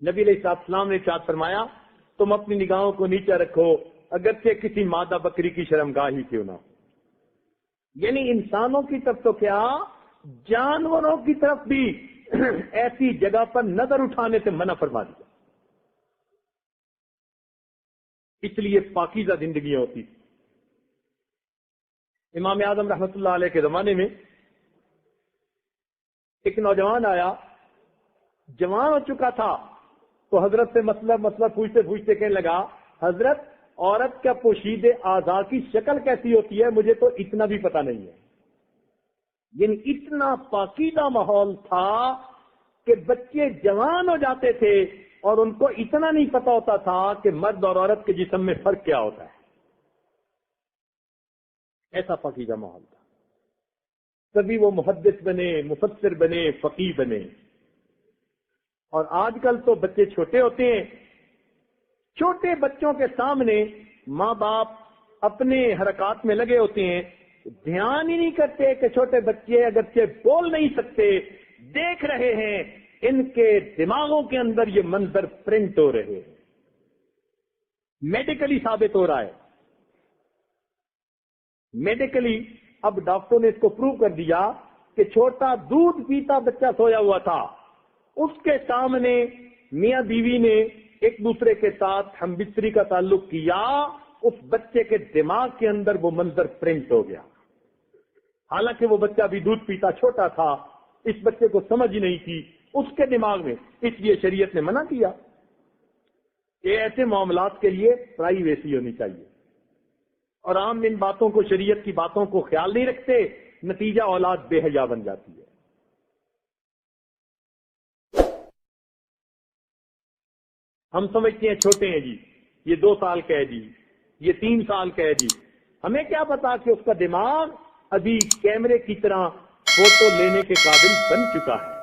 نبی علیہ السلام نے ارشاد فرمایا تم اپنی نگاہوں کو نیچے رکھو اگرچہ کسی مادہ بکری کی شرمگاہ ہی کیوں نہ ہو. یعنی انسانوں کی طرف تو کیا جانوروں کی طرف بھی ایسی جگہ پر نظر اٹھانے سے منع فرما دیا. اس لیے پاکیزہ زندگیاں ہوتی تھی. امام اعظم رحمۃ اللہ علیہ کے زمانے میں ایک نوجوان آیا، جوان ہو چکا تھا، تو حضرت سے مسئلہ پوچھتے پوچھتے کہنے لگا حضرت عورت کا پوشیدہ اعضاء کی شکل کیسی ہوتی ہے مجھے تو اتنا بھی پتہ نہیں ہے. یعنی اتنا پاکیزہ ماحول تھا کہ بچے جوان ہو جاتے تھے اور ان کو اتنا نہیں پتا ہوتا تھا کہ مرد اور عورت کے جسم میں فرق کیا ہوتا ہے. ایسا پاکیزہ ماحول تھا. کبھی وہ محدث بنے، مفسر بنے، فقیہ بنے. اور آج کل تو بچے چھوٹے ہوتے ہیں، چھوٹے بچوں کے سامنے ماں باپ اپنے حرکات میں لگے ہوتے ہیں، دھیان ہی نہیں کرتے کہ چھوٹے بچے اگرچہ بول نہیں سکتے، دیکھ رہے ہیں، ان کے دماغوں کے اندر یہ منظر پرنٹ ہو رہے ہیں. میڈیکلی ثابت ہو رہا ہے، میڈیکلی اب ڈاکٹروں نے اس کو پروو کر دیا کہ چھوٹا دودھ پیتا بچہ سویا ہوا تھا، اس کے سامنے میاں بیوی نے ایک دوسرے کے ساتھ ہم بستری کا تعلق کیا، اس بچے کے دماغ کے اندر وہ منظر پرنٹ ہو گیا. حالانکہ وہ بچہ بھی دودھ پیتا چھوٹا تھا، اس بچے کو سمجھ ہی نہیں تھی اس کے دماغ میں، اس لیے شریعت نے منع کیا. یہ ایسے معاملات کے لیے پرائیویسی ہونی چاہیے. اور عام ان باتوں کو، شریعت کی باتوں کو خیال نہیں رکھتے، نتیجہ اولاد بے حیا بن جاتی ہے. ہم سمجھتے ہیں چھوٹے ہیں جی، یہ 2 سال کا ہے جی، یہ 3 سال کا ہے جی. ہمیں کیا پتا کہ اس کا دماغ ابھی کیمرے کی طرح فوٹو لینے کے قابل بن چکا ہے.